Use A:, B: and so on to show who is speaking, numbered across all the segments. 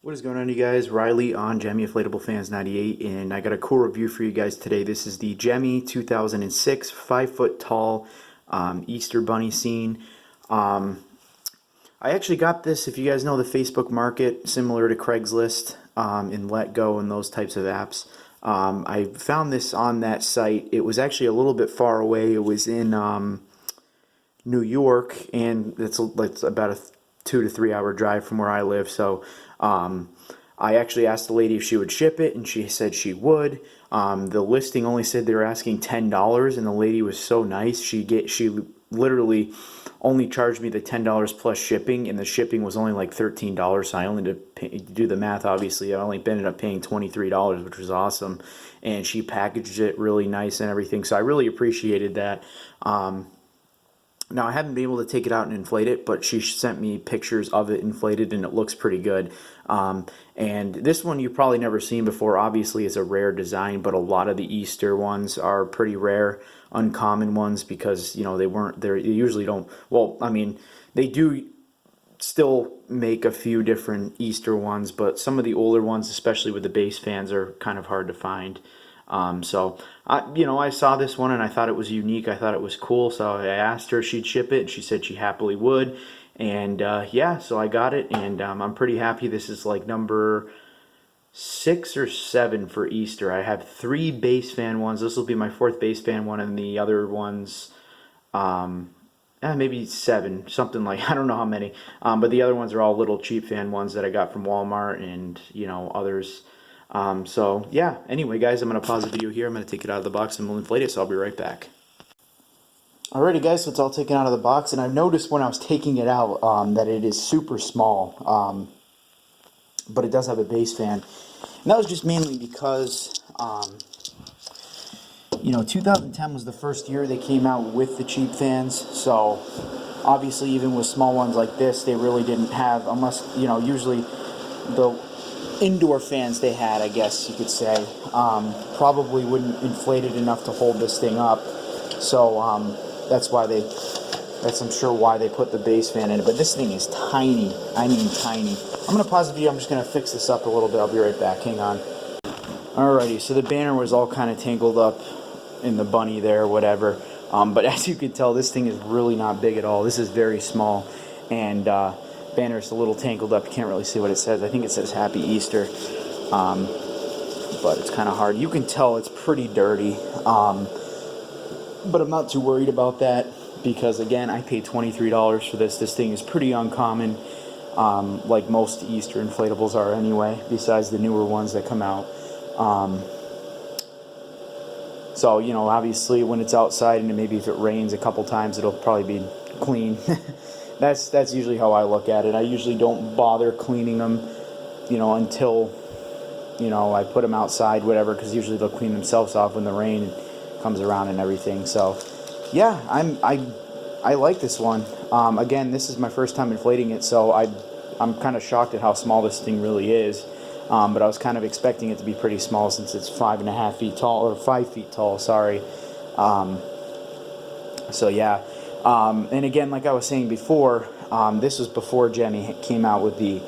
A: What is going on, you guys? Riley on Gemmy Inflatable Fans 98, and I got a cool review for you guys today. This is the Gemmy 2006 5-foot tall Easter bunny scene. I actually got this, if you guys know the Facebook market, similar to Craigslist and Let Go and those types of apps. I found this on that site. It was actually a little bit far away. It was in New York, and it's about a 2 to 3 hour drive from where I live. So I actually asked the lady if she would ship it, and she said she would. The listing only said they were asking $10, and the lady was so nice. She literally only charged me the $10 plus shipping, and the shipping was only like $13. So I only did do the math. Obviously, I only ended up paying $23, which was awesome. And she packaged it really nice and everything. So I really appreciated that. Now, I haven't been able to take it out and inflate it, but she sent me pictures of it inflated, and it looks pretty good. And this one you've probably never seen before. Obviously, it's a rare design, but a lot of the Easter ones are pretty rare, uncommon ones, because, you know, they usually don't, well, I mean, they do still make a few different Easter ones, but some of the older ones, especially with the base fans, are kind of hard to find. I saw this one and I thought it was unique. I thought it was cool, so I asked her if she'd ship it, and she said she happily would. And yeah, so I got it, and I'm pretty happy. This is like number 6 or 7 for Easter. I have 3 base fan ones. This will be my 4th base fan one, and the other ones, maybe 7, something like, I don't know how many. But the other ones are all little cheap fan ones that I got from Walmart and, you know, others. So yeah, anyway guys, I'm going to pause the video here. I'm going to take it out of the box and we'll inflate it, so I'll be right back. Alrighty guys, so it's all taken out of the box, and I've noticed when I was taking it out that it is super small, but it does have a base fan. And that was just mainly because, you know, 2010 was the first year they came out with the cheap fans, so obviously even with small ones like this, they really didn't have, unless, you know, usually the indoor fans they had, I guess you could say, probably wouldn't inflate it enough to hold this thing up. So that's I'm sure why they put the base fan in it. But this thing is tiny. I mean tiny. I'm going to pause the video. I'm just going to fix this up a little bit. I'll be right back. Hang on. Alrighty, so the banner was all kind of tangled up in the bunny there, whatever. But as you can tell, this thing is really not big at all. This is very small. And banner's a little tangled up. You can't really see what it says. I think it says Happy Easter, but it's kind of hard. You can tell it's pretty dirty, but I'm not too worried about that, because again, I paid $23 for this. This thing is pretty uncommon, like most Easter inflatables are anyway, besides the newer ones that come out. So, you know, obviously when it's outside, and maybe if it rains a couple times, it'll probably be clean. That's usually how I look at it. I usually don't bother cleaning them, you know, until, you know, I put them outside, whatever, because usually they'll clean themselves off when the rain comes around and everything. So, yeah, I like this one. Again, this is my first time inflating it, so I'm kind of shocked at how small this thing really is. But I was kind of expecting it to be pretty small, since it's 5.5 feet tall, or 5 feet tall, sorry. So yeah. And again, like I was saying before, this was before Gemmy came out with the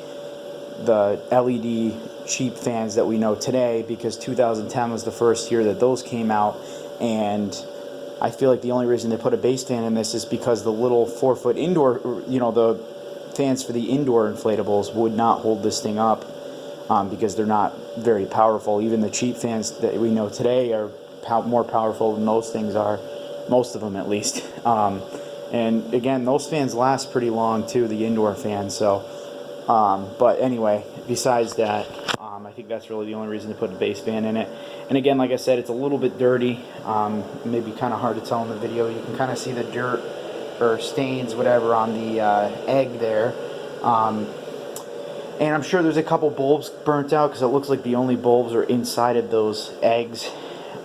A: LED cheap fans that we know today, because 2010 was the first year that those came out, and I feel like the only reason they put a base fan in this is because the little 4-foot indoor, you know, the fans for the indoor inflatables would not hold this thing up, because they're not very powerful. Even the cheap fans that we know today are more powerful than those things are, most of them at least. And again, those fans last pretty long too, the indoor fans. So, but anyway, besides that, I think that's really the only reason to put a base fan in it. And again, like I said, it's a little bit dirty. Maybe kind of hard to tell in the video. You can kind of see the dirt or stains, whatever, on the egg there. And I'm sure there's a couple bulbs burnt out, because it looks like the only bulbs are inside of those eggs,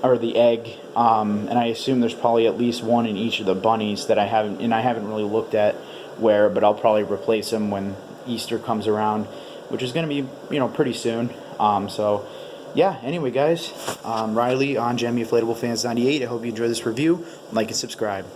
A: or the egg. And I assume there's probably at least one in each of the bunnies that I haven't really looked at where, but I'll probably replace them when Easter comes around, which is going to be, you know, pretty soon. So yeah, anyway guys, Riley on Gemmy Inflatable Fans 98. I hope you enjoyed this review. Like and subscribe.